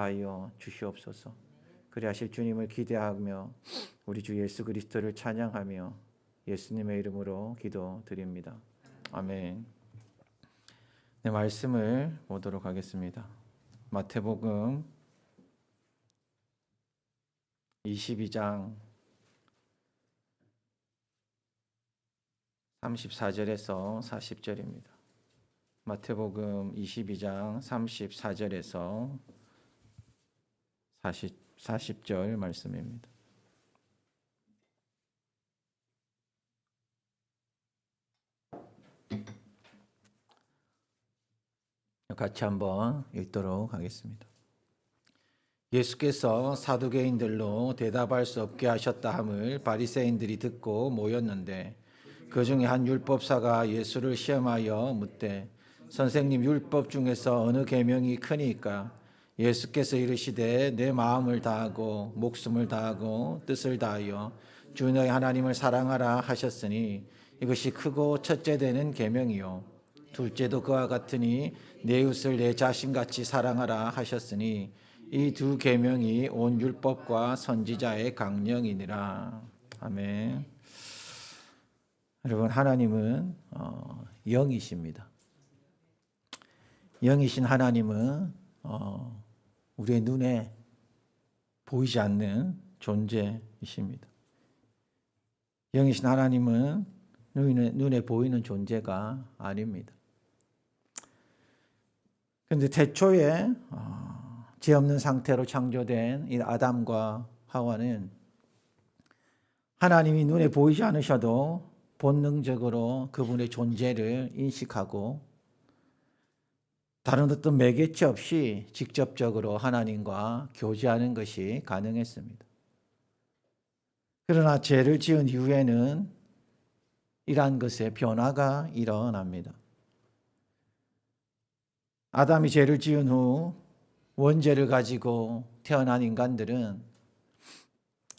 하여 주시옵소서. 그리하실 주님을 기대하며 우리 주 예수 그리스도를 찬양하며 예수님의 이름으로 기도드립니다. 아멘. 네, 말씀을 보도록 하겠습니다. 마태복음 22장 34절에서 40절입니다. 마태복음 22장 34절에서 40절 말씀입니다. 같이 한번 읽도록 하겠습니다. 예수께서 사두개인들로 대답할 수 없게 하셨다 함을 바리새인들이 듣고 모였는데 그 중에 한 율법사가 예수를 시험하여 묻되 선생님, 율법 중에서 어느 계명이 크니까? 예수께서 이르시되 내 마음을 다하고 목숨을 다하고 뜻을 다하여 주 너희 하나님을 사랑하라 하셨으니 이것이 크고 첫째 되는 계명이요 둘째도 그와 같으니 내 이웃을 내 자신같이 사랑하라 하셨으니 이 두 계명이 온 율법과 선지자의 강령이니라. 아멘. 여러분, 하나님은 영이십니다. 영이신 하나님은 우리의 눈에 보이지 않는 존재이십니다. 영이신 하나님은 눈에 보이는 존재가 아닙니다. 그런데 태초에 죄 없는 상태로 창조된 이 아담과 하와는 하나님이 눈에 보이지 않으셔도 본능적으로 그분의 존재를 인식하고 다른 어떤 매개체 없이 직접적으로 하나님과 교제하는 것이 가능했습니다. 그러나 죄를 지은 이후에는 이러한 것에 변화가 일어납니다. 아담이 죄를 지은 후 원죄를 가지고 태어난 인간들은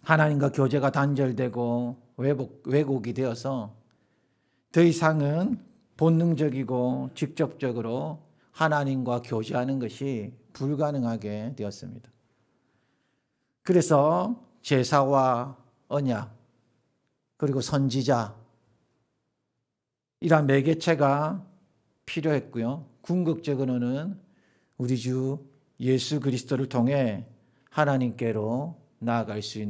하나님과 교제가 단절되고 왜곡이 되어서 더 이상은 본능적이고 직접적으로 하나님과 교제하는 것이 불가능하게 되었습니다. 그래서 제사와 언약 그리고 선지자 이러한 매개체가 필요했고요. 궁극적으로는 우리 주 예수 그리스도를 통해 하나님께로 나아갈 수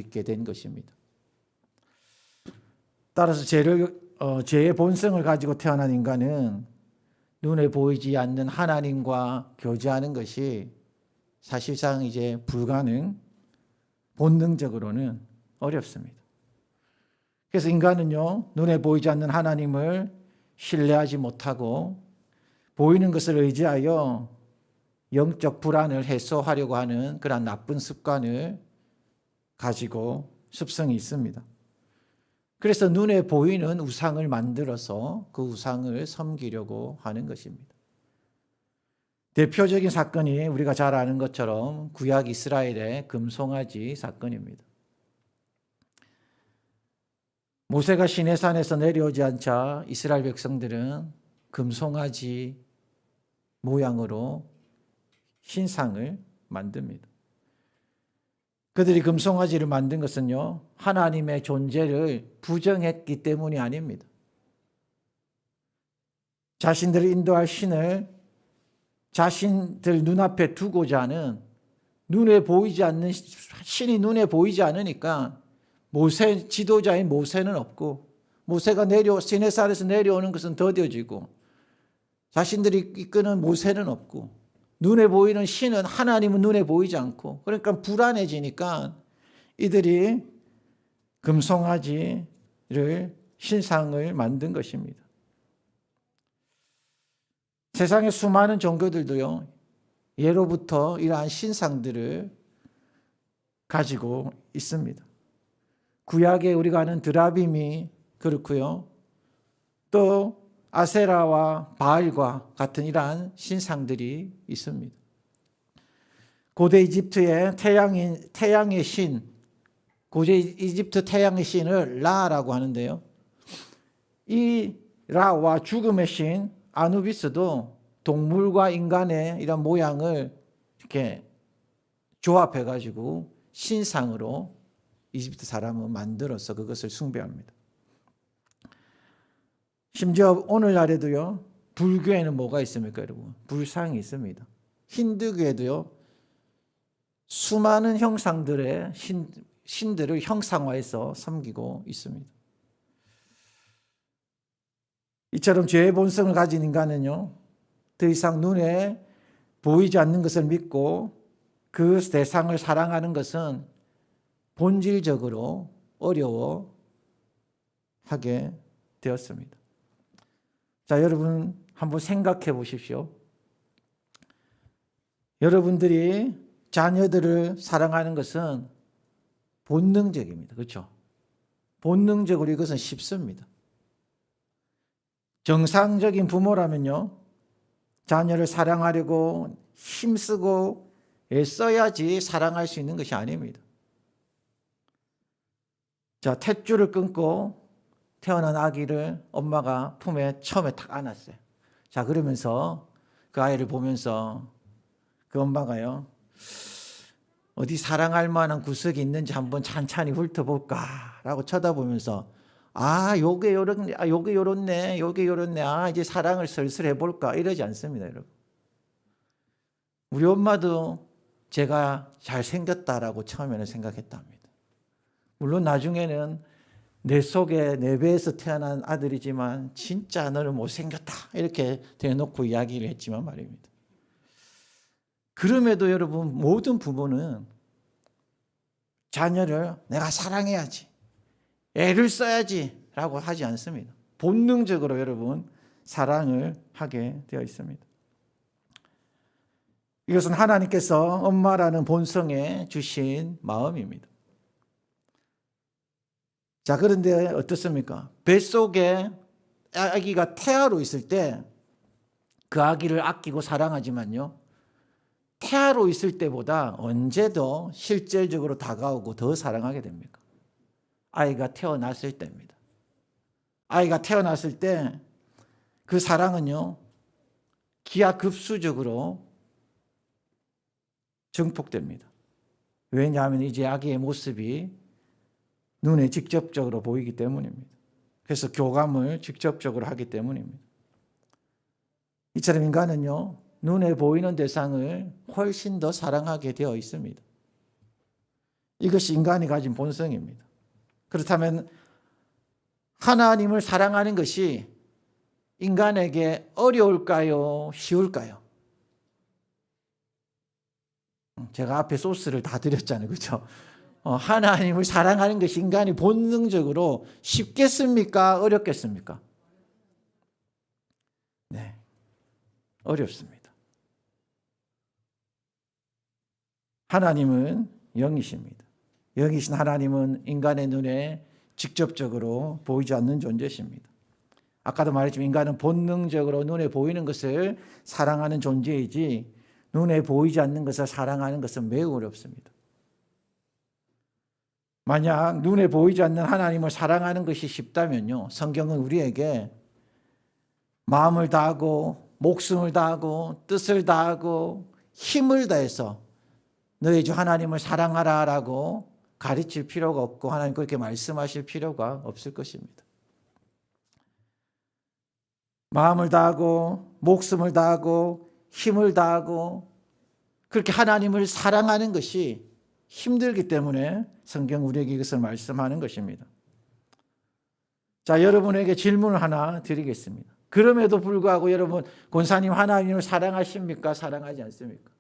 있게 된 것입니다. 따라서 죄의 본성을 가지고 태어난 인간은 눈에 보이지 않는 하나님과 교제하는 것이 사실상 이제 본능적으로는 어렵습니다. 그래서 인간은요, 눈에 보이지 않는 하나님을 신뢰하지 못하고 보이는 것을 의지하여 영적 불안을 해소하려고 하는 그런 나쁜 습관을 가지고 습성이 있습니다. 그래서 눈에 보이는 우상을 만들어서 그 우상을 섬기려고 하는 것입니다. 대표적인 사건이 우리가 잘 아는 것처럼 구약 이스라엘의 금송아지 사건입니다. 모세가 시내산에서 내려오지 않자 이스라엘 백성들은 금송아지 모양으로 신상을 만듭니다. 그들이 금송아지를 만든 것은요, 하나님의 존재를 부정했기 때문이 아닙니다. 자신들을 인도할 신을 자신들 눈앞에 두고자 하는 신이 눈에 보이지 않으니까 지도자인 모세는 없고 모세가 시내산에서 내려오는 것은 더뎌지고 자신들이 이끄는 모세는 없고 눈에 보이는 신은 하나님은 눈에 보이지 않고 그러니까 불안해지니까 이들이 금송아지를 신상을 만든 것입니다. 세상의 수많은 종교들도요, 예로부터 이러한 신상들을 가지고 있습니다. 구약에 우리가 아는 드라빔이 그렇고요. 또 아세라와 바알과 같은 이러한 신상들이 있습니다. 고대 이집트의 태양의 신, 고대 이집트 태양의 신을 라라고 하는데요. 이 라와 죽음의 신 아누비스도 동물과 인간의 이런 모양을 이렇게 조합해가지고 신상으로 이집트 사람은 만들어서 그것을 숭배합니다. 심지어 오늘날에도요, 불교에는 뭐가 있습니까, 여러분? 불상이 있습니다. 힌두교에도요, 수많은 형상들의 신들을 형상화해서 섬기고 있습니다. 이처럼 죄의 본성을 가진 인간은요, 더 이상 눈에 보이지 않는 것을 믿고 그 대상을 사랑하는 것은 본질적으로 어려워하게 되었습니다. 자, 여러분 한번 생각해 보십시오. 여러분들이 자녀들을 사랑하는 것은 본능적입니다. 그렇죠? 본능적으로 이것은 쉽습니다. 정상적인 부모라면요, 자녀를 사랑하려고 힘쓰고 애써야지 사랑할 수 있는 것이 아닙니다. 자, 탯줄을 끊고 태어난 아기를 엄마가 품에 처음에 탁 안았어요. 자, 그러면서 그 아이를 보면서 그 엄마가요, 어디 사랑할 만한 구석이 있는지 한번 찬찬히 훑어볼까라고 쳐다보면서 요게 요렇네, 요게 요렇네, 요게 요렇네, 이제 사랑을 슬슬 해볼까 이러지 않습니다, 여러분. 우리 엄마도 제가 잘생겼다라고 처음에는 생각했답니다. 물론 나중에는 내 속에 내 배에서 태어난 아들이지만 진짜 너는 못생겼다 이렇게 대놓고 이야기를 했지만 말입니다. 그럼에도 여러분, 모든 부모는 자녀를 내가 사랑해야지, 애를 써야지 라고 하지 않습니다. 본능적으로 여러분 사랑을 하게 되어 있습니다. 이것은 하나님께서 엄마라는 본성에 주신 마음입니다. 자, 그런데 어떻습니까? 뱃속에 아기가 태아로 있을 때 그 아기를 아끼고 사랑하지만요, 태아로 있을 때보다 언제 더 실질적으로 다가오고 더 사랑하게 됩니까? 아이가 태어났을 때입니다. 아이가 태어났을 때 그 사랑은요, 기하급수적으로 증폭됩니다. 왜냐하면 이제 아기의 모습이 눈에 직접적으로 보이기 때문입니다. 그래서 교감을 직접적으로 하기 때문입니다. 이처럼 인간은요, 눈에 보이는 대상을 훨씬 더 사랑하게 되어 있습니다. 이것이 인간이 가진 본성입니다. 그렇다면 하나님을 사랑하는 것이 인간에게 어려울까요? 쉬울까요? 제가 앞에 소스를 다 드렸잖아요. 그렇죠? 하나님을 사랑하는 것이 인간이 본능적으로 쉽겠습니까? 어렵겠습니까? 네, 어렵습니다. 하나님은 영이십니다. 영이신 하나님은 인간의 눈에 직접적으로 보이지 않는 존재십니다. 아까도 말했지만 인간은 본능적으로 눈에 보이는 것을 사랑하는 존재이지 눈에 보이지 않는 것을 사랑하는 것은 매우 어렵습니다. 만약 눈에 보이지 않는 하나님을 사랑하는 것이 쉽다면요, 성경은 우리에게 마음을 다하고 목숨을 다하고 뜻을 다하고 힘을 다해서 너희 주 하나님을 사랑하라라고 가르칠 필요가 없고 하나님 그렇게 말씀하실 필요가 없을 것입니다. 마음을 다하고 목숨을 다하고 힘을 다하고 그렇게 하나님을 사랑하는 것이 힘들기 때문에 성경 우리에게 이것을 말씀하는 것입니다. 자, 여러분에게 질문을 하나 드리겠습니다. 그럼에도 불구하고 여러분, 권사님 하나님을 사랑하십니까? 사랑하지 않습니까?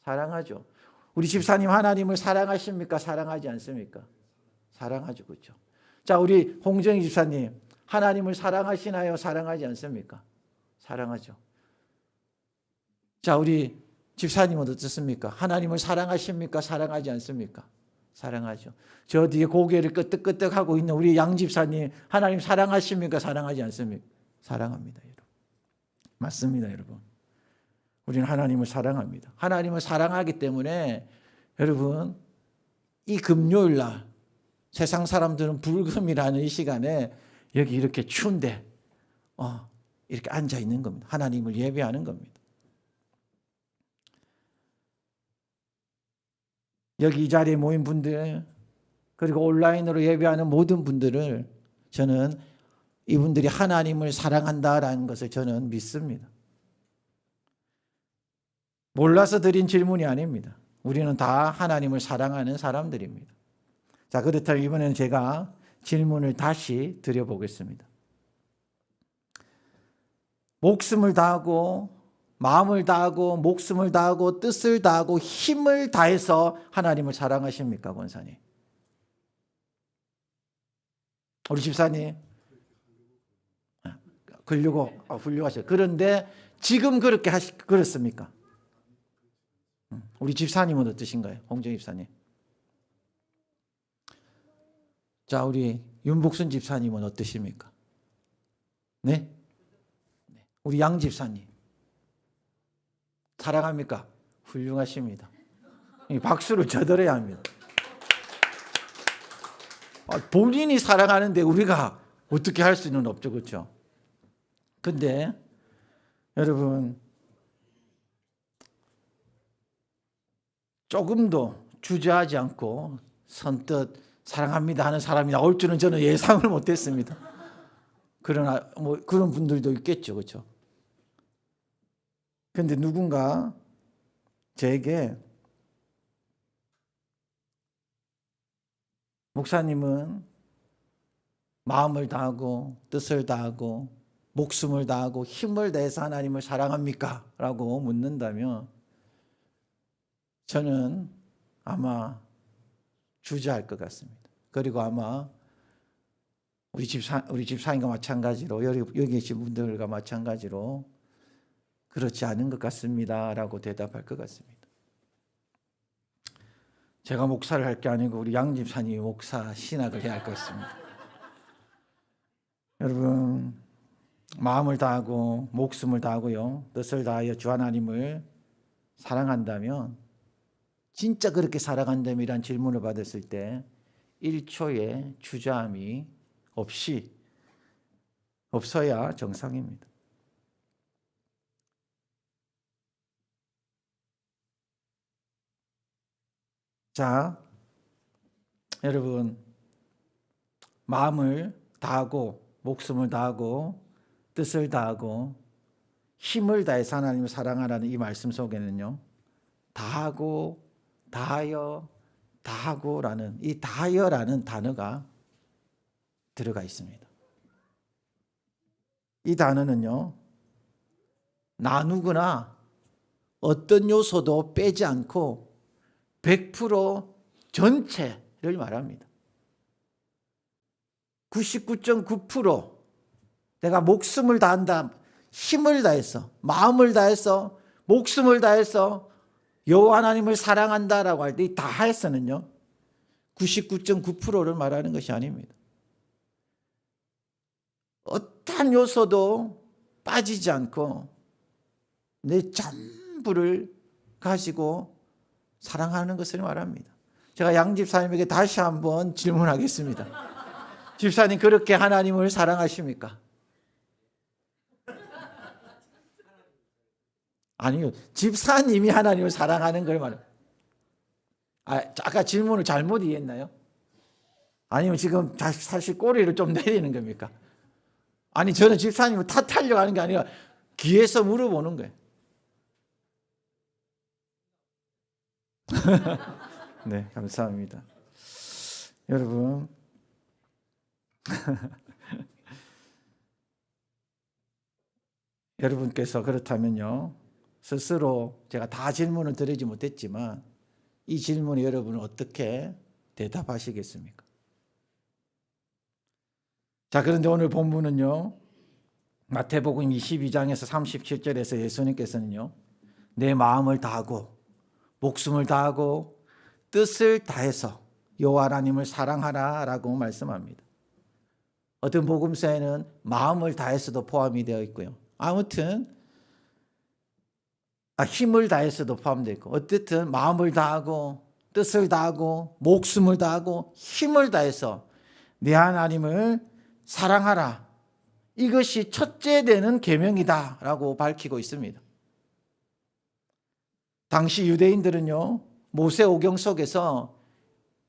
사랑하죠. 우리 집사님 하나님을 사랑하십니까? 사랑하지 않습니까? 사랑하죠. 그렇죠. 자, 우리 홍정희 집사님 하나님을 사랑하시나요? 사랑하지 않습니까? 사랑하죠. 자, 우리 집사님은 어떻습니까? 하나님을 사랑하십니까? 사랑하지 않습니까? 사랑하죠. 저 뒤에 고개를 끄덕끄덕하고 있는 우리 양 집사님 하나님 사랑하십니까? 사랑하지 않습니까? 사랑합니다, 여러분. 맞습니다, 여러분. 우리는 하나님을 사랑합니다. 하나님을 사랑하기 때문에 여러분, 이 금요일 날 세상 사람들은 불금이라는 이 시간에 여기 이렇게 추운데 이렇게 앉아 있는 겁니다. 하나님을 예배하는 겁니다. 여기 이 자리에 모인 분들, 그리고 온라인으로 예배하는 모든 분들을 저는 이분들이 하나님을 사랑한다라는 것을 저는 믿습니다. 몰라서 드린 질문이 아닙니다. 우리는 다 하나님을 사랑하는 사람들입니다. 자, 그렇다면 이번에는 제가 질문을 다시 드려보겠습니다. 목숨을 다하고 마음을 다하고 목숨을 다하고 뜻을 다하고 힘을 다해서 하나님을 사랑하십니까, 권사님? 우리 집사님? 훌륭하셔요. 그런데 지금 그렇게 그렇습니까? 우리 집사님은 어떠신가요? 홍정 집사님. 자, 우리 윤복순 집사님은 어떠십니까? 네? 우리 양 집사님. 사랑합니까? 훌륭하십니다. 박수를 쳐드려야 합니다. 본인이 사랑하는데 우리가 어떻게 할 수는 없죠. 그렇죠? 근데 여러분, 조금도 주저하지 않고 선뜻 사랑합니다 하는 사람이 나올 줄은 저는 예상을 못했습니다. 그러나 그런 분들도 있겠죠. 그렇죠? 근데 누군가 저에게 목사님은 마음을 다하고 뜻을 다하고 목숨을 다하고 힘을 다해서 하나님을 사랑합니까? 라고 묻는다면 저는 아마 주저할 것 같습니다. 그리고 아마 우리 집사님과 마찬가지로 여기 계신 분들과 마찬가지로 그렇지 않은 것 같습니다 라고 대답할 것 같습니다. 제가 목사를 할 게 아니고 우리 양 집사님이 목사 신학을 해야 할 것 같습니다. 여러분, 마음을 다하고 목숨을 다하고요 뜻을 다하여 주 하나님을 사랑한다면, 진짜 그렇게 사랑한다면 이란 질문을 받았을 때 1초의 주저함이 없어야 정상입니다. 자, 여러분, 마음을 다하고 목숨을 다하고 뜻을 다하고 힘을 다해서 하나님을 사랑하라는 이 말씀 속에는요, 다하고 다하여 다하고라는 이 다하여라는 단어가 들어가 있습니다. 이 단어는요, 나누거나 어떤 요소도 빼지 않고 100% 전체를 말합니다. 99.9% 내가 목숨을 다한다, 힘을 다해서, 마음을 다해서, 목숨을 다해서 여호와 하나님을 사랑한다라고 할 때 이 다해서는요 99.9%를 말하는 것이 아닙니다. 어떠한 요소도 빠지지 않고 내 전부를 가지고 사랑하는 것을 말합니다. 제가 양 집사님에게 다시 한번 질문하겠습니다. 집사님, 그렇게 하나님을 사랑하십니까? 아니요, 집사님이 하나님을 사랑하는 걸 말해요. 아까 질문을 잘못 이해했나요? 아니면 지금 사실 꼬리를 좀 내리는 겁니까? 아니, 저는 집사님을 탓하려고 하는 게 아니라 귀에서 물어보는 거예요. 네, 감사합니다. 여러분, 여러분께서 그렇다면요, 스스로 제가 다 질문을 드리지 못했지만 이 질문에 여러분은 어떻게 대답하시겠습니까? 자, 그런데 오늘 본문은요, 마태복음 22장에서 37절에서 예수님께서는요, 내 마음을 다하고 목숨을 다하고 뜻을 다해서 여호와 하나님을 사랑하라라고 말씀합니다. 어떤 복음서에는 마음을 다해서도 포함이 되어 있고요. 아무튼 힘을 다해서도 포함되어 있고, 어쨌든 마음을 다하고 뜻을 다하고 목숨을 다하고 힘을 다해서 내 하나님을 사랑하라. 이것이 첫째 되는 계명이다라고 밝히고 있습니다. 당시 유대인들은요, 모세오경 속에서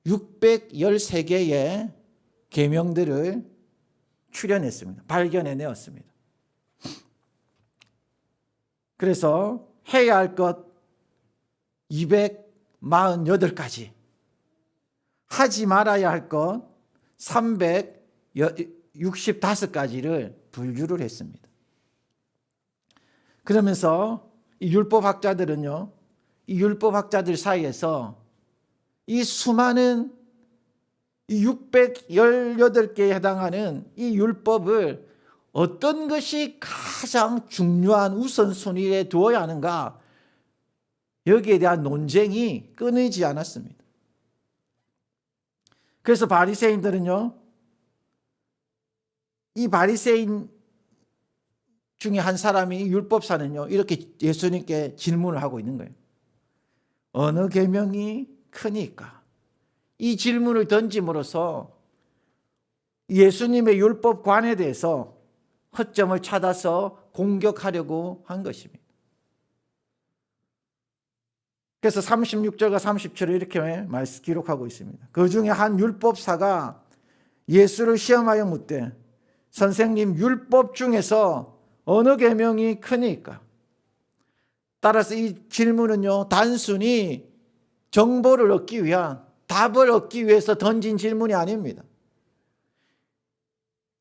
613개의 계명들을 출현했습니다. 발견해내었습니다. 그래서 해야 할 것 248가지, 하지 말아야 할 것 365가지를 분류를 했습니다. 그러면서 이 율법학자들은요, 이 율법학자들 사이에서 이 수많은 이 618개에 해당하는 이 율법을 어떤 것이 가장 중요한 우선순위에 두어야 하는가, 여기에 대한 논쟁이 끊이지 않았습니다. 그래서 바리새인들은요, 이 바리새인 중에 한 사람이 율법사는요, 이렇게 예수님께 질문을 하고 있는 거예요. 어느 계명이 크니까? 이 질문을 던짐으로써 예수님의 율법관에 대해서 허점을 찾아서 공격하려고 한 것입니다. 그래서 36절과 37절 이렇게 기록하고 있습니다. 그 중에 한 율법사가 예수를 시험하여 묻되, 선생님, 율법 중에서 어느 계명이 크니까? 따라서 이 질문은요, 단순히 정보를 얻기 위한, 답을 얻기 위해서 던진 질문이 아닙니다.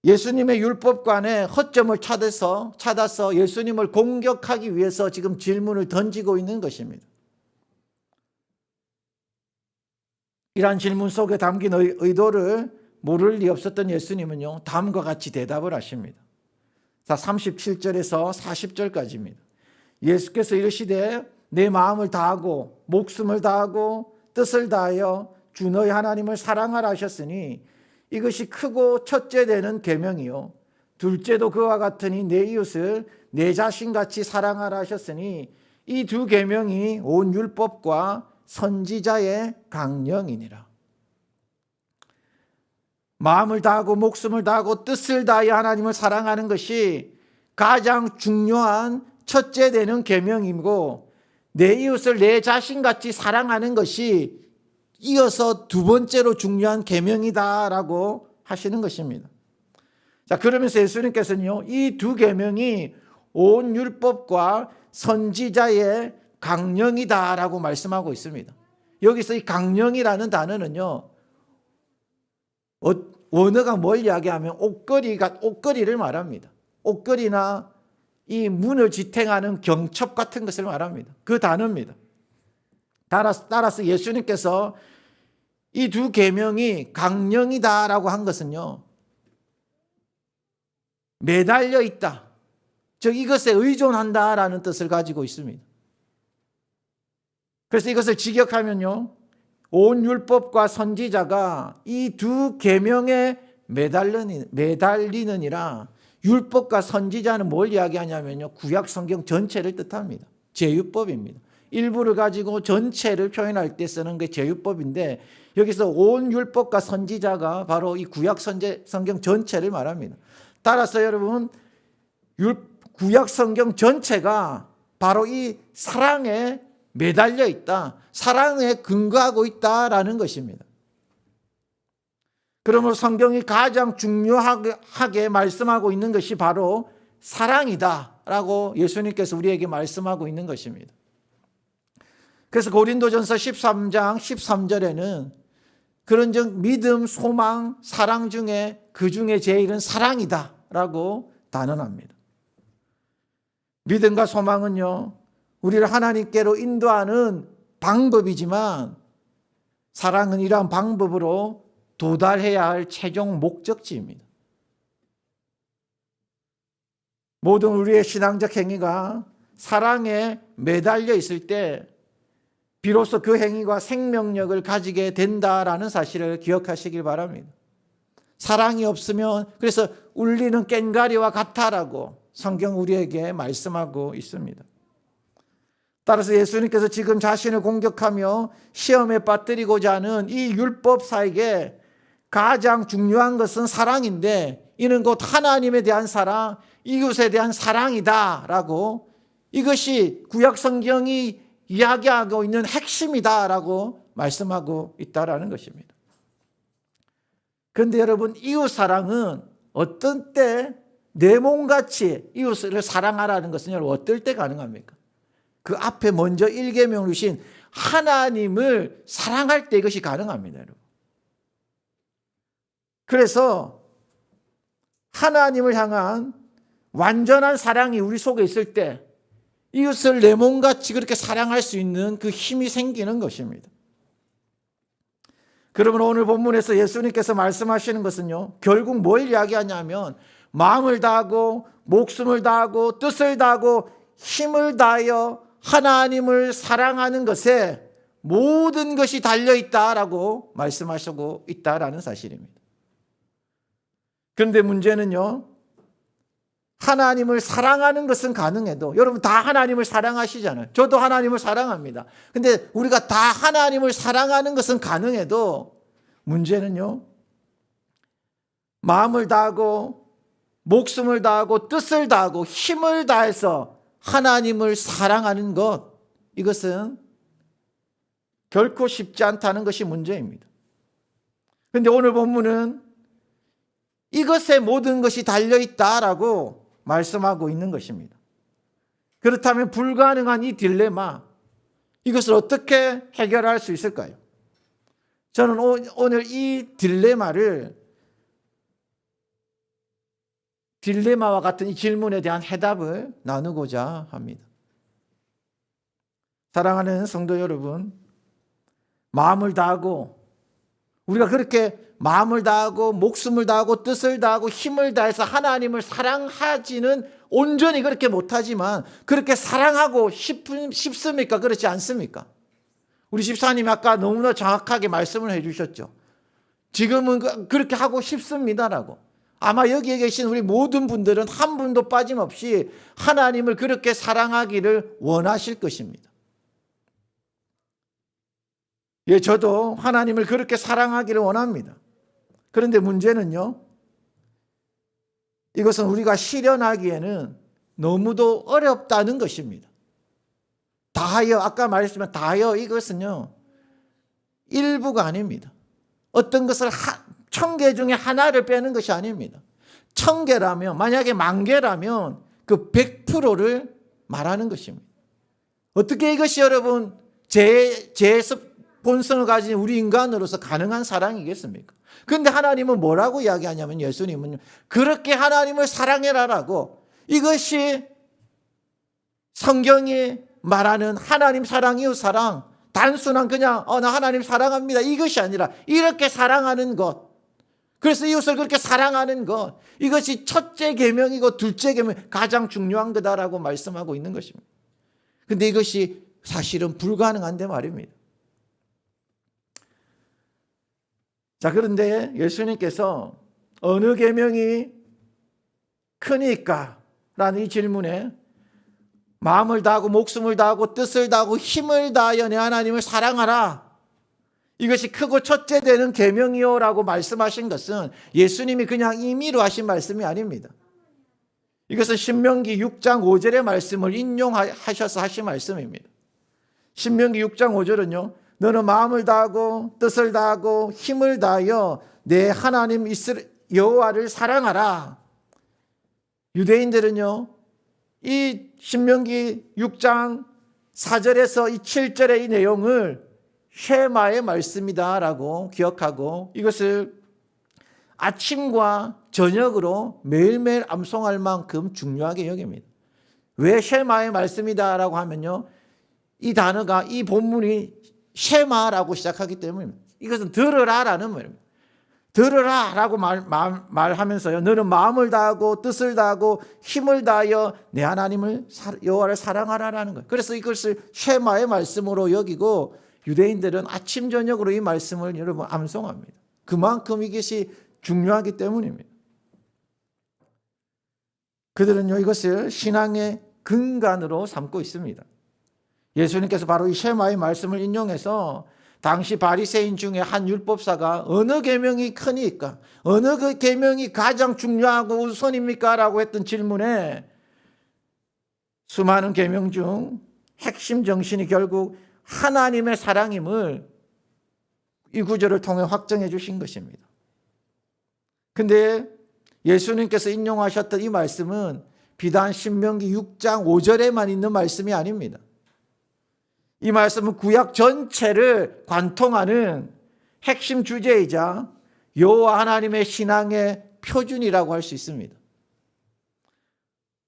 예수님의 율법관에 허점을 찾아서 예수님을 공격하기 위해서 지금 질문을 던지고 있는 것입니다. 이러한 질문 속에 담긴 의도를 모를 리 없었던 예수님은요, 다음과 같이 대답을 하십니다. 자, 37절에서 40절까지입니다. 예수께서 이르시되 내 마음을 다하고 목숨을 다하고 뜻을 다하여 주 너희 하나님을 사랑하라 하셨으니 이것이 크고 첫째 되는 계명이요 둘째도 그와 같으니 내 이웃을 내 자신같이 사랑하라 하셨으니 이 두 계명이 온 율법과 선지자의 강령이니라. 마음을 다하고 목숨을 다하고 뜻을 다하여 하나님을 사랑하는 것이 가장 중요한 첫째 되는 계명이고, 내 이웃을 내 자신같이 사랑하는 것이 이어서 두 번째로 중요한 계명이다라고 하시는 것입니다. 자, 그러면서 예수님께서는요, 이 두 계명이 온 율법과 선지자의 강령이다라고 말씀하고 있습니다. 여기서 이 강령이라는 단어는요, 원어가 뭘 이야기하면 옷걸이를 말합니다. 옷걸이나 이 문을 지탱하는 경첩 같은 것을 말합니다. 그 단어입니다. 따라서 예수님께서 이 두 계명이 강령이다라고 한 것은요, 매달려 있다, 즉 이것에 의존한다라는 뜻을 가지고 있습니다. 그래서 이것을 직역하면요, 온 율법과 선지자가 이 두 계명에 매달리느니라. 율법과 선지자는 뭘 이야기하냐면요, 구약 성경 전체를 뜻합니다. 제율법입니다. 일부를 가지고 전체를 표현할 때 쓰는 게 제율법인데, 여기서 온 율법과 선지자가 바로 이 구약 성경 전체를 말합니다. 따라서 여러분, 구약 성경 전체가 바로 이 사랑에 매달려 있다, 사랑에 근거하고 있다라는 것입니다. 그러므로 성경이 가장 중요하게 말씀하고 있는 것이 바로 사랑이다라고 예수님께서 우리에게 말씀하고 있는 것입니다. 그래서 고린도전서 13장 13절에는 그런즉 믿음, 소망, 사랑 중에 그 중에 제일은 사랑이다라고 단언합니다. 믿음과 소망은요, 우리를 하나님께로 인도하는 방법이지만, 사랑은 이러한 방법으로 도달해야 할 최종 목적지입니다. 모든 우리의 신앙적 행위가 사랑에 매달려 있을 때 비로소 그 행위가 생명력을 가지게 된다라는 사실을 기억하시길 바랍니다. 사랑이 없으면, 그래서 울리는 꽹과리와 같다라고 성경 우리에게 말씀하고 있습니다. 따라서 예수님께서 지금 자신을 공격하며 시험에 빠뜨리고자 하는 이 율법사에게 가장 중요한 것은 사랑인데, 이는 곧 하나님에 대한 사랑, 이웃에 대한 사랑이다라고, 이것이 구약 성경이 이야기하고 있는 핵심이다라고 말씀하고 있다라는 것입니다. 그런데 여러분, 이웃 사랑은 어떤 때 내 몸같이 이웃을 사랑하라는 것은 여러분 어떨 때 가능합니까? 그 앞에 먼저 1계명을 주신 하나님을 사랑할 때 이것이 가능합니다, 여러분. 그래서 하나님을 향한 완전한 사랑이 우리 속에 있을 때 이웃을 내 몸같이 그렇게 사랑할 수 있는 그 힘이 생기는 것입니다. 그러면 오늘 본문에서 예수님께서 말씀하시는 것은요, 결국 뭘 이야기하냐면 마음을 다하고 목숨을 다하고 뜻을 다하고 힘을 다하여 하나님을 사랑하는 것에 모든 것이 달려있다라고 말씀하시고 있다라는 사실입니다. 그런데 문제는요, 하나님을 사랑하는 것은 가능해도, 여러분 다 하나님을 사랑하시잖아요. 저도 하나님을 사랑합니다. 근데 우리가 다 하나님을 사랑하는 것은 가능해도 문제는요, 마음을 다하고 목숨을 다하고 뜻을 다하고 힘을 다해서 하나님을 사랑하는 것, 이것은 결코 쉽지 않다는 것이 문제입니다. 그런데 오늘 본문은 이것에 모든 것이 달려있다라고 말씀하고 있는 것입니다. 그렇다면 불가능한 이 딜레마, 이것을 어떻게 해결할 수 있을까요? 저는 오늘 이 딜레마와 같은 이 질문에 대한 해답을 나누고자 합니다. 사랑하는 성도 여러분, 마음을 다하고 우리가 그렇게 마음을 다하고 목숨을 다하고 뜻을 다하고 힘을 다해서 하나님을 사랑하지는 온전히 그렇게 못하지만 그렇게 사랑하고 싶습니까? 그렇지 않습니까? 우리 집사님이 아까 너무나 정확하게 말씀을 해주셨죠. 지금은 그렇게 하고 싶습니다라고. 아마 여기에 계신 우리 모든 분들은 한 분도 빠짐없이 하나님을 그렇게 사랑하기를 원하실 것입니다. 예, 저도 하나님을 그렇게 사랑하기를 원합니다. 그런데 문제는요, 이것은 우리가 실현하기에는 너무도 어렵다는 것입니다. 다하여, 아까 말했지만 다하여, 이것은요 일부가 아닙니다. 어떤 것을 1000개 중에 하나를 빼는 것이 아닙니다. 1000개라면, 만약에 10,000개라면 그 100%를 말하는 것입니다. 어떻게 이것이 여러분 제 본성을 가진 우리 인간으로서 가능한 사랑이겠습니까? 그런데 하나님은 뭐라고 이야기하냐면, 예수님은 그렇게 하나님을 사랑해라라고, 이것이 성경이 말하는 하나님 사랑, 이웃 사랑, 단순한 그냥 나 하나님 사랑합니다, 이것이 아니라 이렇게 사랑하는 것, 그래서 이웃을 그렇게 사랑하는 것, 이것이 첫째 계명이고 둘째 계명, 가장 중요한 거다라고 말씀하고 있는 것입니다. 그런데 이것이 사실은 불가능한데 말입니다. 자, 그런데 예수님께서 어느 계명이 크니까? 라는 이 질문에 마음을 다하고 목숨을 다하고 뜻을 다하고 힘을 다하여 내 하나님을 사랑하라, 이것이 크고 첫째 되는 계명이요 라고 말씀하신 것은 예수님이 그냥 임의로 하신 말씀이 아닙니다. 이것은 신명기 6장 5절의 말씀을 인용하셔서 하신 말씀입니다. 신명기 6장 5절은요, 너는 마음을 다하고 뜻을 다하고 힘을 다하여 내 하나님 여호와를 사랑하라. 유대인들은요, 이 신명기 6장 4절에서 이 7절의 이 내용을 쉐마의 말씀이다라고 기억하고 이것을 아침과 저녁으로 매일매일 암송할 만큼 중요하게 여깁니다. 왜 쉐마의 말씀이다라고 하면요, 이 단어가, 이 본문이 쉐마라고 시작하기 때문에 이것은 들으라라는 말입니다. 들으라라고 말하면서요, 너는 마음을 다하고 뜻을 다하고 힘을 다하여 내 하나님을 여호와를 사랑하라라는 거예요. 그래서 이것을 쉐마의 말씀으로 여기고 유대인들은 아침 저녁으로 이 말씀을 여러분 암송합니다. 그만큼 이것이 중요하기 때문입니다. 그들은요, 이것을 신앙의 근간으로 삼고 있습니다. 예수님께서 바로 이 쉐마의 말씀을 인용해서 당시 바리새인 중에 한 율법사가 어느 계명이 크니까, 어느 그 계명이 가장 중요하고 우선입니까? 라고 했던 질문에 수많은 계명 중 핵심 정신이 결국 하나님의 사랑임을 이 구절을 통해 확정해 주신 것입니다. 근데 예수님께서 인용하셨던 이 말씀은 비단 신명기 6장 5절에만 있는 말씀이 아닙니다. 이 말씀은 구약 전체를 관통하는 핵심 주제이자 여호와 하나님의 신앙의 표준이라고 할 수 있습니다.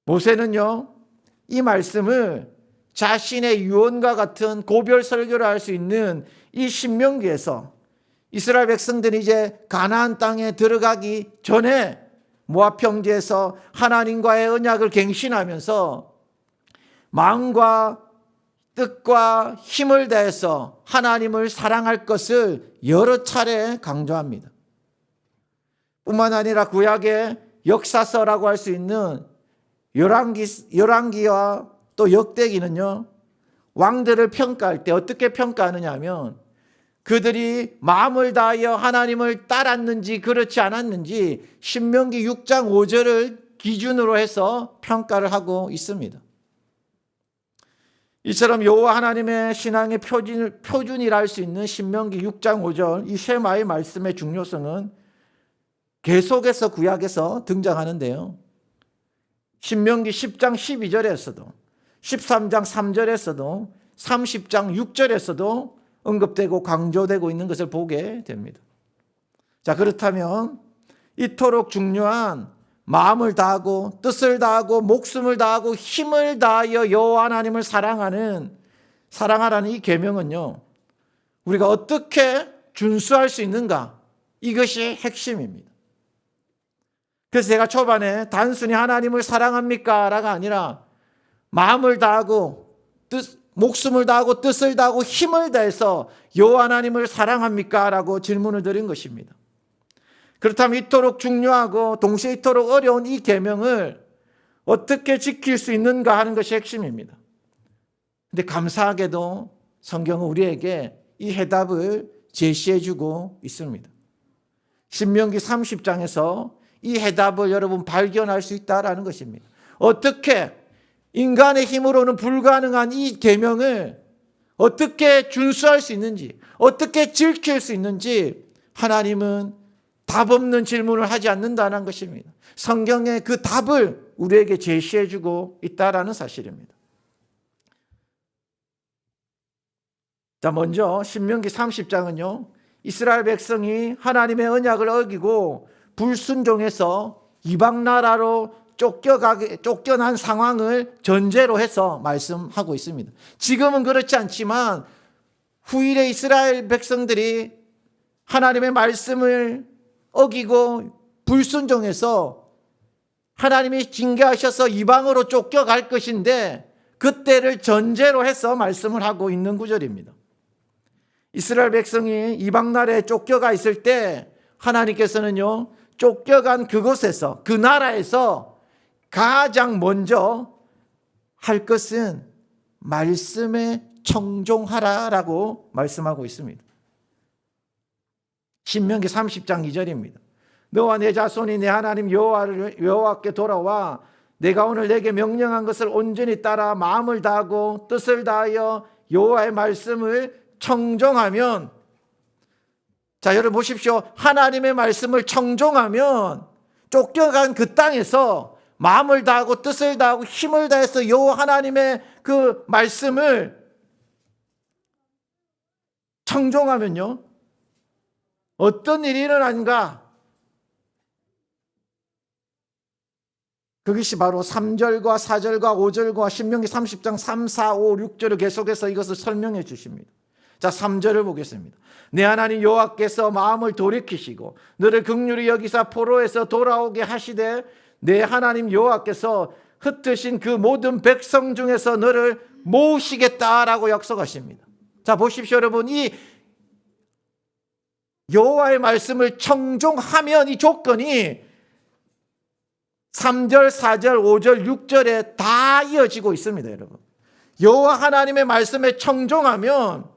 모세는요, 이 말씀을 자신의 유언과 같은 고별 설교를 할 수 있는 이 신명기에서 이스라엘 백성들이 이제 가나안 땅에 들어가기 전에 모압 평지에서 하나님과의 언약을 갱신하면서 마음과 뜻과 힘을 다해서 하나님을 사랑할 것을 여러 차례 강조합니다. 뿐만 아니라 구약의 역사서라고 할 수 있는 열왕기와 또 역대기는요, 왕들을 평가할 때 어떻게 평가하느냐 하면 그들이 마음을 다하여 하나님을 따랐는지 그렇지 않았는지 신명기 6장 5절을 기준으로 해서 평가를 하고 있습니다. 이처럼 여호와 하나님의 신앙의 표준이라 할 수 있는 신명기 6장 5절 이 쉐마의 말씀의 중요성은 계속해서 구약에서 등장하는데요. 신명기 10장 12절에서도 13장 3절에서도 30장 6절에서도 언급되고 강조되고 있는 것을 보게 됩니다. 자, 그렇다면 이토록 중요한 마음을 다하고 뜻을 다하고 목숨을 다하고 힘을 다하여 여호와 하나님을 사랑하라는 이 계명은요, 우리가 어떻게 준수할 수 있는가? 이것이 핵심입니다. 그래서 제가 초반에 단순히 하나님을 사랑합니까? 라가 아니라 마음을 다하고 목숨을 다하고 뜻을 다하고 힘을 다해서 여호와 하나님을 사랑합니까? 라고 질문을 드린 것입니다. 그렇다면 이토록 중요하고 동시에 이토록 어려운 이 계명을 어떻게 지킬 수 있는가 하는 것이 핵심입니다. 그런데 감사하게도 성경은 우리에게 이 해답을 제시해 주고 있습니다. 신명기 30장에서 이 해답을 여러분 발견할 수 있다라는 것입니다. 어떻게 인간의 힘으로는 불가능한 이 계명을 어떻게 준수할 수 있는지, 어떻게 지킬 수 있는지 하나님은 답 없는 질문을 하지 않는다는 것입니다. 성경의 그 답을 우리에게 제시해 주고 있다라는 사실입니다. 자, 먼저 신명기 30장은요, 이스라엘 백성이 하나님의 언약을 어기고 불순종해서 이방 나라로 쫓겨난 상황을 전제로 해서 말씀하고 있습니다. 지금은 그렇지 않지만 후일의 이스라엘 백성들이 하나님의 말씀을 어기고 불순종해서 하나님이 징계하셔서 이방으로 쫓겨갈 것인데 그때를 전제로 해서 말씀을 하고 있는 구절입니다. 이스라엘 백성이 이방 나라에 쫓겨가 있을 때 하나님께서는요, 쫓겨간 그곳에서, 그 나라에서 가장 먼저 할 것은 말씀에 청종하라라고 말씀하고 있습니다. 신명기 30장 2절입니다. 너와 내 자손이 내 하나님 여호와께 돌아와 내가 오늘 내게 명령한 것을 온전히 따라 마음을 다하고 뜻을 다하여 여호와의 말씀을 청종하면, 자, 여러분 보십시오. 하나님의 말씀을 청종하면 쫓겨간 그 땅에서 마음을 다하고 뜻을 다하고 힘을 다해서 여호와 하나님의 그 말씀을 청종하면요, 어떤 일이 일어난가? 그것이 바로 3절과 4절과 5절과 신명기 30장 3, 4, 5, 6절을 계속해서 이것을 설명해 주십니다. 자, 3절을 보겠습니다. 내 하나님 여호와께서 마음을 돌이키시고 너를 긍휼히 여기사 포로에서 돌아오게 하시되 내 하나님 여호와께서 흩으신 그 모든 백성 중에서 너를 모으시겠다라고 약속하십니다. 자, 보십시오 여러분, 이 여호와의 말씀을 청종하면 이 조건이 3절, 4절, 5절, 6절에 다 이어지고 있습니다. 여러분, 여호와 하나님의 말씀에 청종하면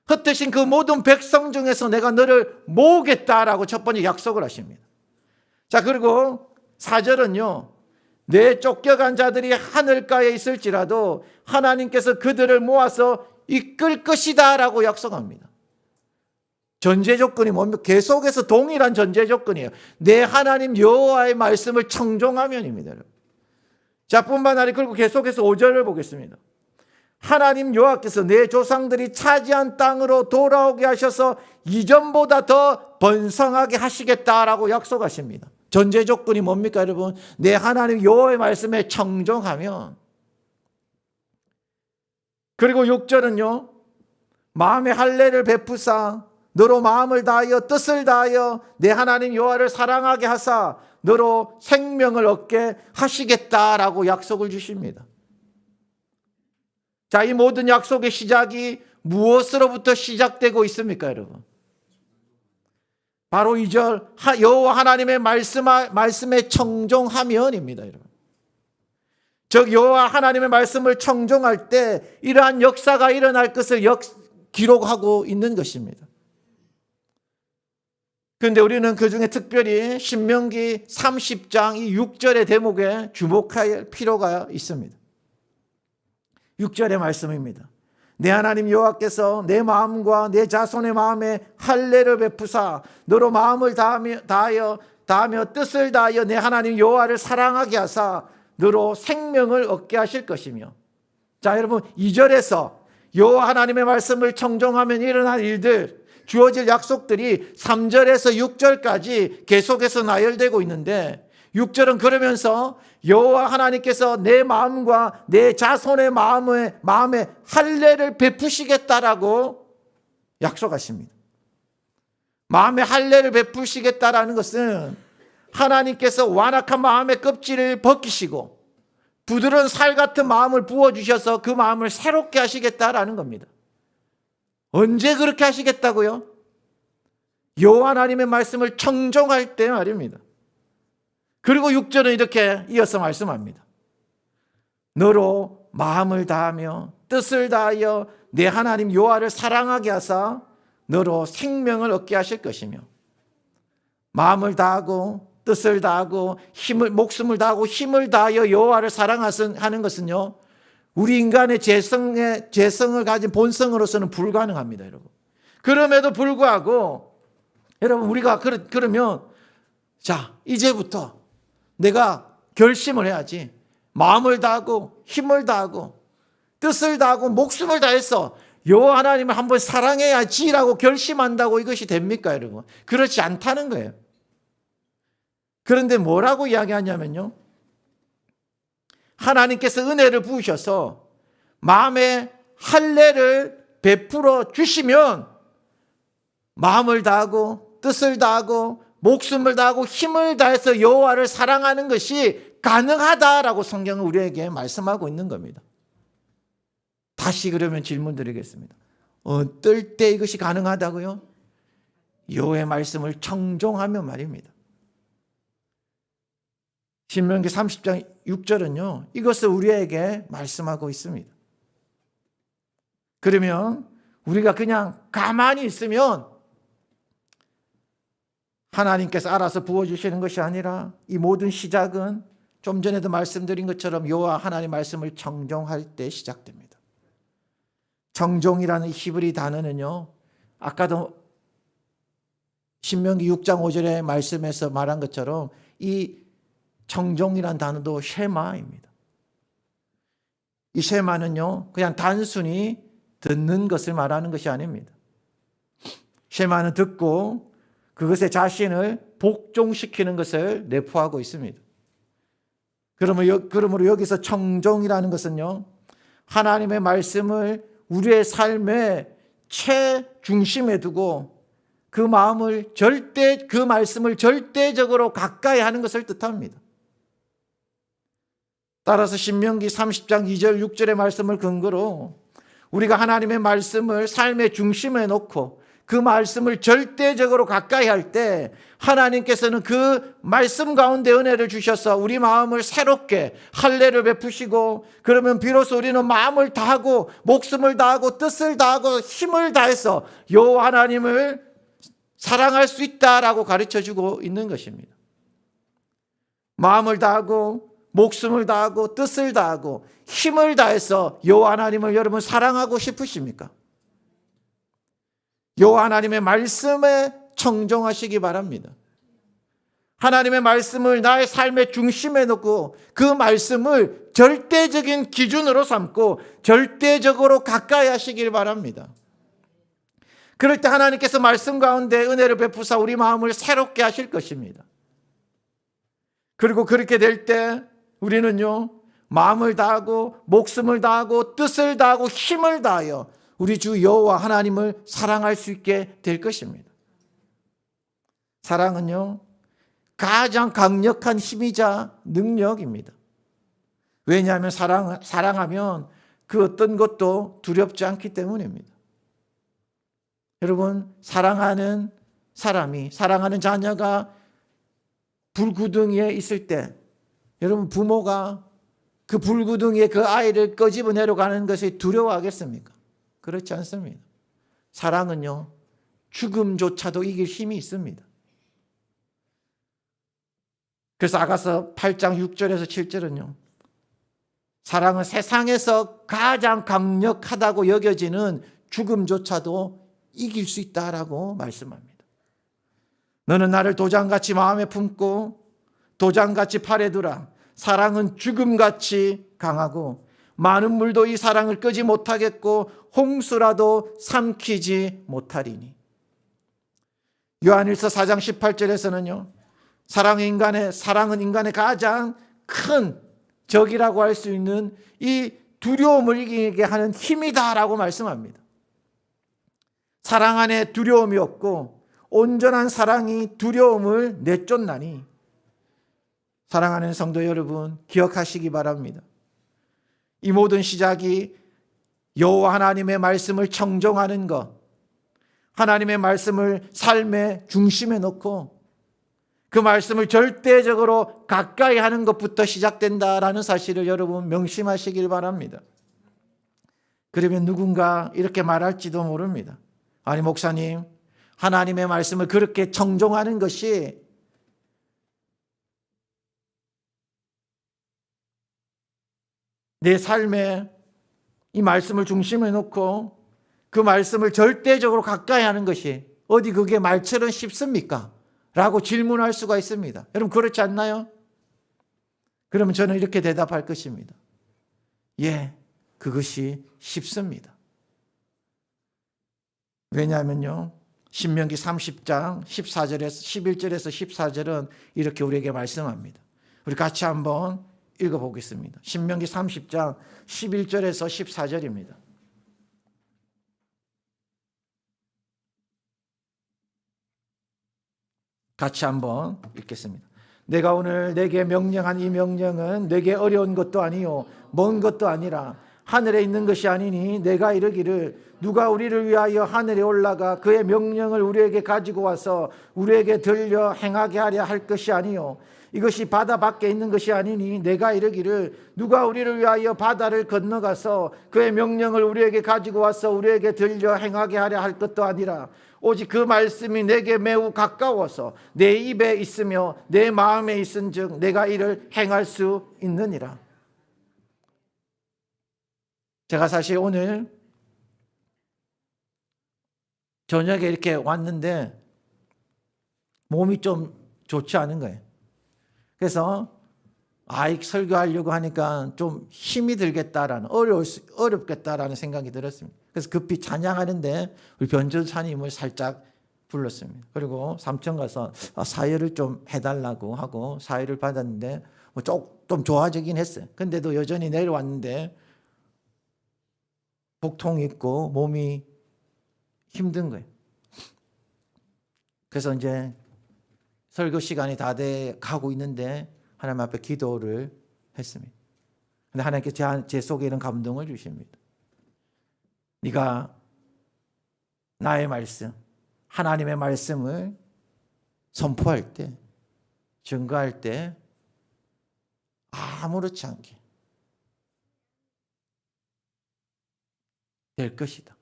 흩으신 그 모든 백성 중에서 내가 너를 모으겠다라고 첫 번째 약속을 하십니다. 자, 그리고 4절은요, 내 쫓겨간 자들이 하늘가에 있을지라도 하나님께서 그들을 모아서 이끌 것이다 라고 약속합니다. 전제 조건이 뭡니까? 계속해서 동일한 전제 조건이에요. 내 하나님 여호와의 말씀을 청종하면입니다. 자, 뿐만 아니라 그리고 계속해서 5절을 보겠습니다. 하나님 여호와께서 내 조상들이 차지한 땅으로 돌아오게 하셔서 이전보다 더 번성하게 하시겠다라고 약속하십니다. 전제 조건이 뭡니까, 여러분? 내 하나님 여호와의 말씀에 청종하면. 그리고 6절은요. 마음의 할례를 베푸사 너로 마음을 다하여 뜻을 다하여 내 하나님 여호와를 사랑하게 하사 너로 생명을 얻게 하시겠다라고 약속을 주십니다. 자, 이 모든 약속의 시작이 무엇으로부터 시작되고 있습니까, 여러분? 바로 2절 여호와 하나님의 말씀에 청종하면입니다, 여러분. 즉 여호와 하나님의 말씀을 청종할 때 이러한 역사가 일어날 것을 기록하고 있는 것입니다. 그런데 우리는 그중에 특별히 신명기 30장 이 6절의 대목에 주목할 필요가 있습니다. 6절의 말씀입니다. 내 하나님 여호와께서 내 마음과 내 자손의 마음에 할례를 베푸사 너로 마음을 다하여 뜻을 다하여 내 하나님 여호와를 사랑하게 하사 너로 생명을 얻게 하실 것이며. 자, 여러분 2절에서 여호와 하나님의 말씀을 청종하면 일어날 일들, 주어질 약속들이 3절에서 6절까지 계속해서 나열되고 있는데 6절은 그러면서 여호와 하나님께서 내 마음과 내 자손의 마음에 할례를 베푸시겠다라고 약속하십니다. 마음에 할례를 베푸시겠다라는 것은 하나님께서 완악한 마음의 껍질을 벗기시고 부드러운 살 같은 마음을 부어주셔서 그 마음을 새롭게 하시겠다라는 겁니다. 언제 그렇게 하시겠다고요? 여호와 하나님의 말씀을 청종할 때 말입니다. 그리고 6절은 이렇게 이어서 말씀합니다. 너로 마음을 다하며 뜻을 다하여 내 하나님 여호와를 사랑하게 하사 너로 생명을 얻게 하실 것이며. 마음을 다하고 뜻을 다하고 목숨을 다하고 힘을 다하여 여호와를 사랑하는 것은요, 우리 인간의 재성을 가진 본성으로서는 불가능합니다, 여러분. 그럼에도 불구하고 여러분 우리가 그러면 자, 이제부터 내가 결심을 해야지. 마음을 다하고 힘을 다하고 뜻을 다하고 목숨을 다해서 여호와 하나님을 한번 사랑해야지라고 결심한다고 이것이 됩니까, 여러분? 그렇지 않다는 거예요. 그런데 뭐라고 이야기하냐면요, 하나님께서 은혜를 부으셔서 마음에 할례를 베풀어 주시면 마음을 다하고 뜻을 다하고 목숨을 다하고 힘을 다해서 여호와를 사랑하는 것이 가능하다라고 성경은 우리에게 말씀하고 있는 겁니다. 다시 그러면 질문 드리겠습니다. 어떨 때 이것이 가능하다고요? 여호와의 말씀을 청종하면 말입니다. 신명기 30장 6절은요, 이것을 우리에게 말씀하고 있습니다. 그러면 우리가 그냥 가만히 있으면 하나님께서 알아서 부어주시는 것이 아니라 이 모든 시작은 좀 전에도 말씀드린 것처럼 여호와 하나님 말씀을 청종할 때 시작됩니다. 청종이라는 히브리 단어는요, 아까도 신명기 6장 5절의 말씀에서 말한 것처럼 이 청종이라는 단어도 쉐마입니다. 이 쉐마는요, 그냥 단순히 듣는 것을 말하는 것이 아닙니다. 쉐마는 듣고 그것에 자신을 복종시키는 것을 내포하고 있습니다. 그러므로 여기서 청종이라는 것은요, 하나님의 말씀을 우리의 삶의 최중심에 두고 그 말씀을 절대적으로 가까이 하는 것을 뜻합니다. 따라서 신명기 30장 2절 6절의 말씀을 근거로 우리가 하나님의 말씀을 삶의 중심에 놓고 그 말씀을 절대적으로 가까이 할 때 하나님께서는 그 말씀 가운데 은혜를 주셔서 우리 마음을 새롭게 할례를 베푸시고, 그러면 비로소 우리는 마음을 다하고 목숨을 다하고 뜻을 다하고 힘을 다해서 여호와 하나님을 사랑할 수 있다라고 가르쳐주고 있는 것입니다. 마음을 다하고 목숨을 다하고 뜻을 다하고 힘을 다해서 여호와 하나님을 여러분 사랑하고 싶으십니까? 여호와 하나님의 말씀에 청종하시기 바랍니다. 하나님의 말씀을 나의 삶의 중심에 놓고 그 말씀을 절대적인 기준으로 삼고 절대적으로 가까이 하시길 바랍니다. 그럴 때 하나님께서 말씀 가운데 은혜를 베푸사 우리 마음을 새롭게 하실 것입니다. 그리고 그렇게 될 때 우리는요, 마음을 다하고 목숨을 다하고 뜻을 다하고 힘을 다하여 우리 주 여호와 하나님을 사랑할 수 있게 될 것입니다. 사랑은요, 가장 강력한 힘이자 능력입니다. 왜냐하면 사랑하면 그 어떤 것도 두렵지 않기 때문입니다. 여러분, 사랑하는 사람이, 사랑하는 자녀가 불구덩이에 있을 때 여러분, 부모가 그 불구덩이에 그 아이를 끄집어내려 가는 것이 두려워하겠습니까? 그렇지 않습니다. 사랑은요, 죽음조차도 이길 힘이 있습니다. 그래서 아가서 8장 6절에서 7절은요, 사랑은 세상에서 가장 강력하다고 여겨지는 죽음조차도 이길 수 있다라고 말씀합니다. 너는 나를 도장같이 마음에 품고 도장같이 팔에 두라. 사랑은 죽음같이 강하고 많은 물도 이 사랑을 끄지 못하겠고 홍수라도 삼키지 못하리니. 요한일서 4장 18절에서는요, 사랑은 인간의 가장 큰 적이라고 할 수 있는 이 두려움을 이기게 하는 힘이다라고 말씀합니다. 사랑 안에 두려움이 없고 온전한 사랑이 두려움을 내쫓나니. 사랑하는 성도 여러분, 기억하시기 바랍니다. 이 모든 시작이 여호와 하나님의 말씀을 청종하는 것, 하나님의 말씀을 삶의 중심에 놓고 그 말씀을 절대적으로 가까이 하는 것부터 시작된다라는 사실을 여러분 명심하시길 바랍니다. 그러면 누군가 이렇게 말할지도 모릅니다. 아니, 목사님, 하나님의 말씀을 그렇게 청종하는 것이 내 삶에 이 말씀을 중심에 놓고 그 말씀을 절대적으로 가까이 하는 것이 어디 그게 말처럼 쉽습니까? 라고 질문할 수가 있습니다. 여러분, 그렇지 않나요? 그러면 저는 이렇게 대답할 것입니다. 예, 그것이 쉽습니다. 왜냐하면요, 신명기 30장 14절에서 11절에서 14절은 이렇게 우리에게 말씀합니다. 우리 같이 한번 읽어보겠습니다. 신명기 30장 11절에서 14절입니다. 같이 한번 읽겠습니다. 내가 오늘 내게 명령한 이 명령은 내게 어려운 것도 아니요 먼 것도 아니라 하늘에 있는 것이 아니니 내가 이르기를 누가 우리를 위하여 하늘에 올라가 그의 명령을 우리에게 가지고 와서 우리에게 들려 행하게 하려 할 것이 아니요 이것이 바다 밖에 있는 것이 아니니 내가 이르기를 누가 우리를 위하여 바다를 건너가서 그의 명령을 우리에게 가지고 와서 우리에게 들려 행하게 하려 할 것도 아니라 오직 그 말씀이 내게 매우 가까워서 내 입에 있으며 내 마음에 있은즉 내가 이를 행할 수 있느니라. 제가 사실 오늘 저녁에 이렇게 왔는데 몸이 좀 좋지 않은 거예요. 그래서 설교하려고 하니까 좀 힘이 들겠다라는 어렵겠다라는 생각이 들었습니다. 그래서 급히 찬양하는데 우리 변전사님을 살짝 불렀습니다. 그리고 삼천 가서 사회를 좀 해달라고 하고 사회를 받았는데 좀 좋아지긴 했어요. 근데도 여전히 내려왔는데 복통이 있고 몸이 힘든 거예요. 그래서 이제 설교 시간이 다 돼 가고 있는데 하나님 앞에 기도를 했습니다. 근데 하나님께서 제 속에 이런 감동을 주십니다. 네가 나의 말씀, 하나님의 말씀을 선포할 때, 증거할 때 아무렇지 않게 될 것이다.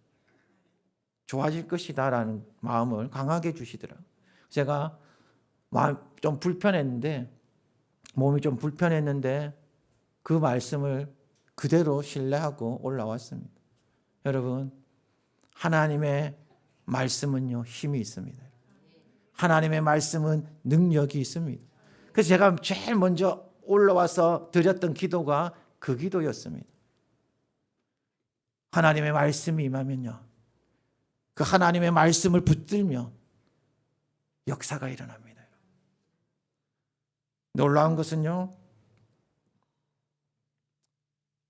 좋아질 것이다 라는 마음을 강하게 주시더라고요. 제가 마음 좀 불편했는데 몸이 좀 불편했는데 그 말씀을 그대로 신뢰하고 올라왔습니다. 여러분, 하나님의 말씀은요, 힘이 있습니다. 하나님의 말씀은 능력이 있습니다. 그래서 제가 제일 먼저 올라와서 드렸던 기도가 그 기도였습니다. 하나님의 말씀이 임하면요, 그 하나님의 말씀을 붙들며 역사가 일어납니다. 놀라운 것은요,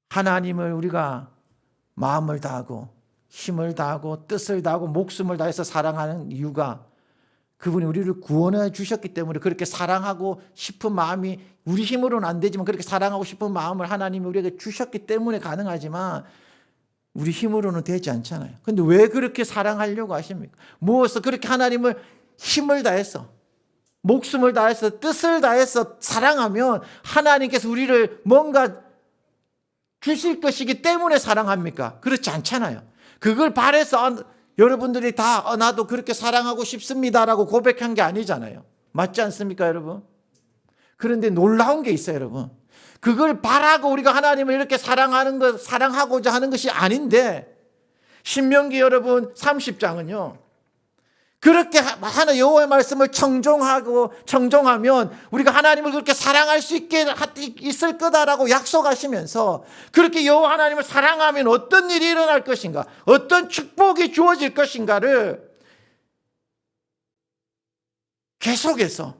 하나님을 우리가 마음을 다하고 힘을 다하고 뜻을 다하고 목숨을 다해서 사랑하는 이유가 그분이 우리를 구원해 주셨기 때문에 그렇게 사랑하고 싶은 마음이 우리 힘으로는 안 되지만 그렇게 사랑하고 싶은 마음을 하나님이 우리에게 주셨기 때문에 가능하지만 우리 힘으로는 되지 않잖아요. 그런데 왜 그렇게 사랑하려고 하십니까? 무엇을 그렇게 하나님을 힘을 다해서 목숨을 다해서 뜻을 다해서 사랑하면 하나님께서 우리를 뭔가 주실 것이기 때문에 사랑합니까? 그렇지 않잖아요. 그걸 바래서 여러분들이 다 나도 그렇게 사랑하고 싶습니다라고 고백한 게 아니잖아요. 맞지 않습니까, 여러분? 그런데 놀라운 게 있어요, 여러분. 그걸 바라고 우리가 하나님을 이렇게 사랑하고자 하는 것이 아닌데, 신명기 여러분 30장은요. 그렇게 하나 여호와의 말씀을 청종하면 우리가 하나님을 그렇게 사랑할 수 있을 거다라고 약속하시면서 그렇게 여호와 하나님을 사랑하면 어떤 일이 일어날 것인가, 어떤 축복이 주어질 것인가를 계속해서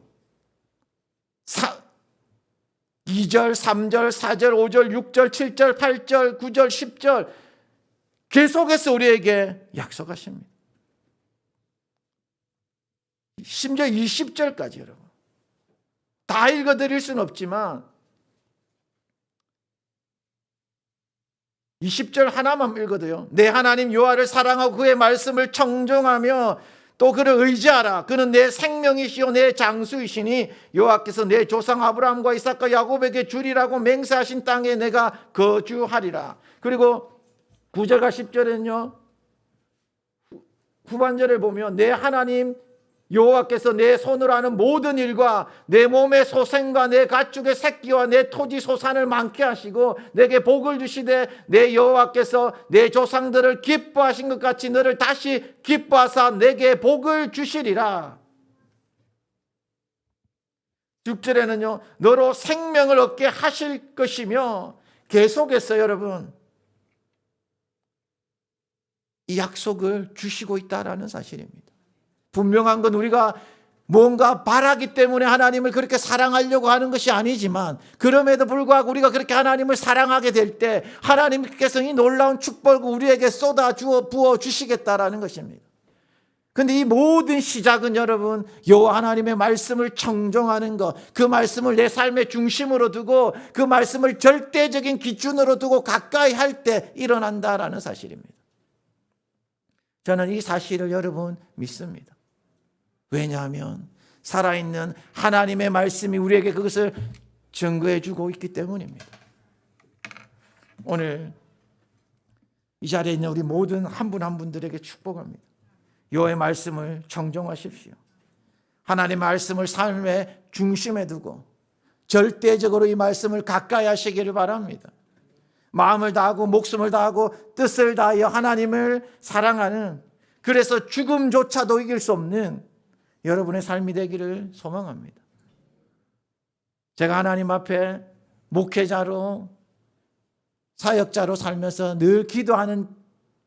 2절, 3절, 4절, 5절, 6절, 7절, 8절, 9절, 10절 계속해서 우리에게 약속하십니다. 심지어 20절까지 여러분. 다 읽어드릴 수는 없지만 20절 하나만 읽어도요. 내 하나님 여호와를 사랑하고 그의 말씀을 청종하며 또 그를 의지하라. 그는 내 생명이시요 내 장수이시니 여호와께서 내 조상 아브라함과 이삭과 야곱에게 주리라고 맹세하신 땅에 내가 거주하리라. 그리고 9절과 10절에는요. 후반절을 보면 내 하나님 여호와께서 내 손으로 하는 모든 일과 내 몸의 소생과 내 가축의 새끼와 내 토지 소산을 많게 하시고 내게 복을 주시되 내 여호와께서 내 조상들을 기뻐하신 것 같이 너를 다시 기뻐하사 내게 복을 주시리라. 6절에는요. 너로 생명을 얻게 하실 것이며 계속해서 여러분 이 약속을 주시고 있다라는 사실입니다. 분명한 건 우리가 뭔가 바라기 때문에 하나님을 그렇게 사랑하려고 하는 것이 아니지만 그럼에도 불구하고 우리가 그렇게 하나님을 사랑하게 될 때 하나님께서 이 놀라운 축복을 우리에게 쏟아 부어 주시겠다라는 것입니다. 그런데 이 모든 시작은 여러분 여호와 하나님의 말씀을 청종하는 것, 그 말씀을 내 삶의 중심으로 두고 그 말씀을 절대적인 기준으로 두고 가까이 할 때 일어난다라는 사실입니다. 저는 이 사실을 여러분 믿습니다. 왜냐하면 살아있는 하나님의 말씀이 우리에게 그것을 증거해 주고 있기 때문입니다. 오늘 이 자리에 있는 우리 모든 한 분 한 분들에게 축복합니다. 여호와의 말씀을 청종하십시오. 하나님의 말씀을 삶의 중심에 두고 절대적으로 이 말씀을 가까이 하시기를 바랍니다. 마음을 다하고 목숨을 다하고 뜻을 다하여 하나님을 사랑하는, 그래서 죽음조차도 이길 수 없는 여러분의 삶이 되기를 소망합니다. 제가 하나님 앞에 목회자로 사역자로 살면서 늘 기도하는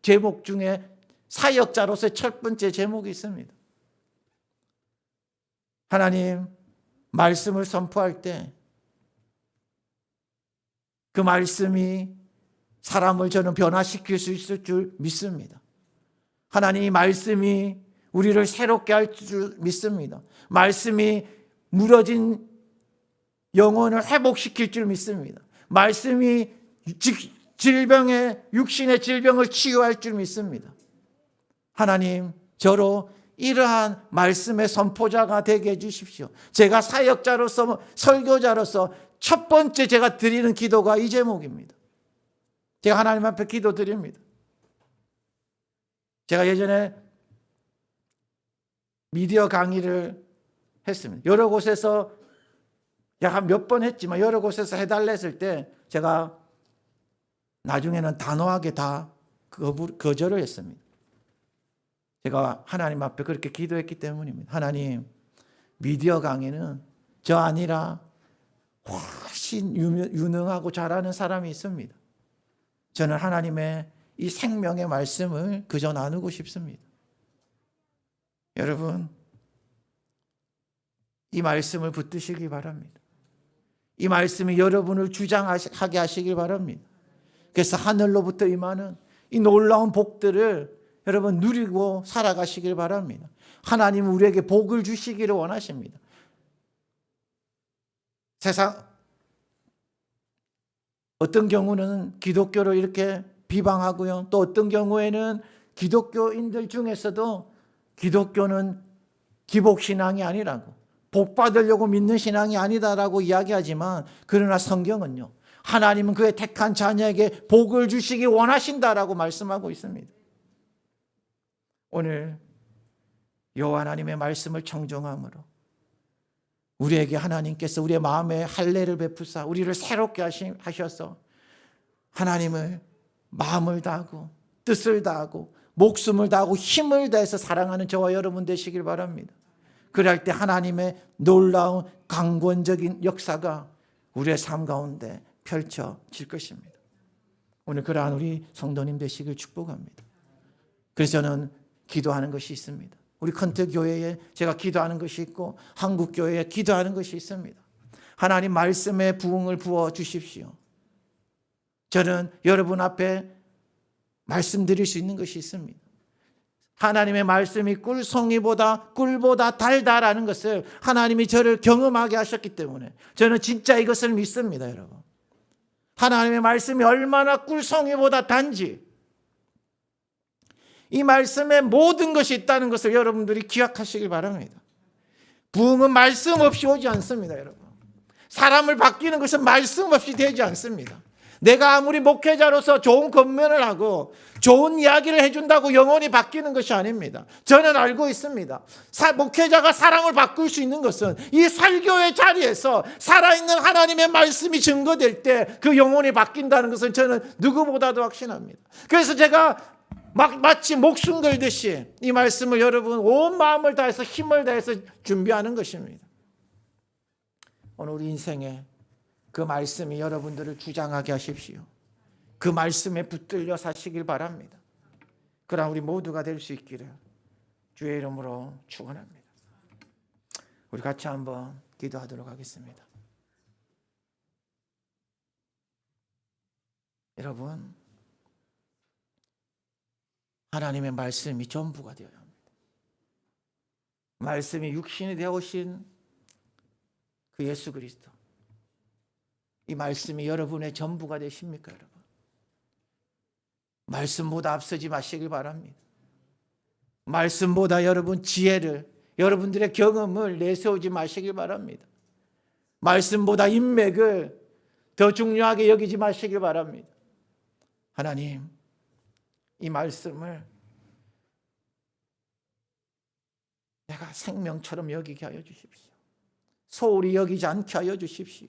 제목 중에 사역자로서의 첫 번째 제목이 있습니다. 하나님 말씀을 선포할 때 그 말씀이 사람을 저는 변화시킬 수 있을 줄 믿습니다. 하나님의 말씀이 우리를 새롭게 할 줄 믿습니다. 말씀이 무너진 영혼을 회복시킬 줄 믿습니다. 말씀이 육신의 질병을 치유할 줄 믿습니다. 하나님, 저로 이러한 말씀의 선포자가 되게 해주십시오. 제가 사역자로서, 설교자로서 첫 번째 제가 드리는 기도가 이 제목입니다. 제가 하나님 앞에 기도드립니다. 제가 예전에 미디어 강의를 했습니다. 여러 곳에서 제가 몇 번 했지만 여러 곳에서 해달라 했을 때 제가 나중에는 단호하게 다 거절을 했습니다. 제가 하나님 앞에 그렇게 기도했기 때문입니다. 하나님, 미디어 강의는 저 아니라 훨씬 유능하고 잘하는 사람이 있습니다. 저는 하나님의 이 생명의 말씀을 그저 나누고 싶습니다. 여러분, 이 말씀을 붙드시기 바랍니다. 이 말씀이 여러분을 주장하게 하시길 바랍니다. 그래서 하늘로부터 임하는 이 놀라운 복들을 여러분 누리고 살아가시길 바랍니다. 하나님은 우리에게 복을 주시기를 원하십니다. 세상 어떤 경우는 기독교를 이렇게 비방하고요. 또 어떤 경우에는 기독교인들 중에서도 기독교는 기복신앙이 아니라고, 복 받으려고 믿는 신앙이 아니다라고 이야기하지만, 그러나 성경은요, 하나님은 그의 택한 자녀에게 복을 주시기 원하신다라고 말씀하고 있습니다. 오늘 여호와 하나님의 말씀을 청종함으로 우리에게 하나님께서 우리의 마음에 할례를 베푸사 우리를 새롭게 하셔서 하나님을 마음을 다하고 뜻을 다하고 목숨을 다하고 힘을 다해서 사랑하는 저와 여러분 되시길 바랍니다. 그럴 때 하나님의 놀라운 강권적인 역사가 우리의 삶 가운데 펼쳐질 것입니다. 오늘 그러한 우리 성도님 되시길 축복합니다. 그래서 저는 기도하는 것이 있습니다. 우리 컨트 교회에 제가 기도하는 것이 있고 한국 교회에 기도하는 것이 있습니다. 하나님 말씀의 부흥을 부어 주십시오. 저는 여러분 앞에 말씀드릴 수 있는 것이 있습니다. 하나님의 말씀이 꿀송이보다 꿀보다 달다라는 것을 하나님이 저를 경험하게 하셨기 때문에 저는 진짜 이것을 믿습니다, 여러분. 하나님의 말씀이 얼마나 꿀송이보다 단지 이 말씀에 모든 것이 있다는 것을 여러분들이 기억하시길 바랍니다. 부흥은 말씀 없이 오지 않습니다, 여러분. 사람을 바뀌는 것은 말씀 없이 되지 않습니다. 내가 아무리 목회자로서 좋은 권면을 하고 좋은 이야기를 해준다고 영혼이 바뀌는 것이 아닙니다. 저는 알고 있습니다. 목회자가 사람을 바꿀 수 있는 것은 이 설교의 자리에서 살아있는 하나님의 말씀이 증거될 때 그 영혼이 바뀐다는 것은 저는 누구보다도 확신합니다. 그래서 제가 마치 목숨 걸듯이 이 말씀을 여러분 온 마음을 다해서 힘을 다해서 준비하는 것입니다. 오늘 우리 인생에 그 말씀이 여러분들을 주장하게 하십시오. 그 말씀에 붙들려 사시길 바랍니다. 그러나 우리 모두가 될 수 있기를 주의 이름으로 축원합니다. 우리 같이 한번 기도하도록 하겠습니다. 여러분, 하나님의 말씀이 전부가 되어야 합니다. 말씀이 육신이 되어 오신 그 예수 그리스도, 이 말씀이 여러분의 전부가 되십니까, 여러분? 말씀보다 앞서지 마시길 바랍니다. 말씀보다 여러분 지혜를, 여러분들의 경험을 내세우지 마시길 바랍니다. 말씀보다 인맥을 더 중요하게 여기지 마시길 바랍니다. 하나님, 이 말씀을 내가 생명처럼 여기게 하여 주십시오. 소홀히 여기지 않게 하여 주십시오.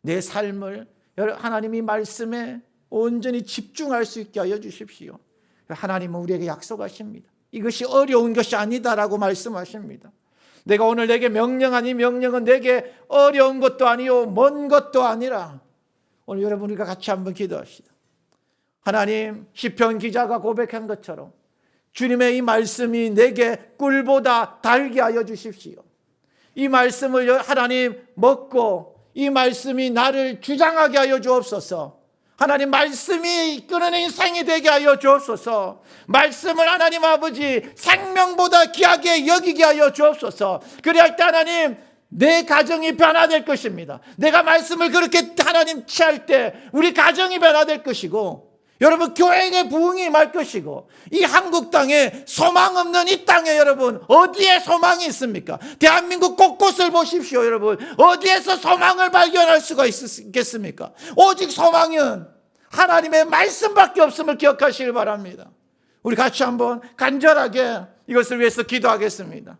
내 삶을 하나님이 말씀에 온전히 집중할 수 있게 하여 주십시오. 하나님은 우리에게 약속하십니다. 이것이 어려운 것이 아니다라고 말씀하십니다. 내가 오늘 내게 명령하니 명령은 내게 어려운 것도 아니요 먼 것도 아니라. 오늘 여러분 우리가 같이 한번 기도합시다. 하나님, 시편 기자가 고백한 것처럼 주님의 이 말씀이 내게 꿀보다 달게 하여 주십시오. 이 말씀을 하나님 먹고 이 말씀이 나를 주장하게 하여 주옵소서. 하나님, 말씀이 이끄는 인생이 되게 하여 주옵소서. 말씀을 하나님 아버지 생명보다 귀하게 여기게 하여 주옵소서. 그리할 때 하나님, 내 가정이 변화될 것입니다. 내가 말씀을 그렇게 하나님 취할 때 우리 가정이 변화될 것이고, 여러분 교회의 부흥이 임할 것이고, 이 한국 땅에 소망 없는 이 땅에 여러분 어디에 소망이 있습니까? 대한민국 곳곳을 보십시오. 여러분 어디에서 소망을 발견할 수가 있겠습니까? 오직 소망은 하나님의 말씀밖에 없음을 기억하시길 바랍니다. 우리 같이 한번 간절하게 이것을 위해서 기도하겠습니다.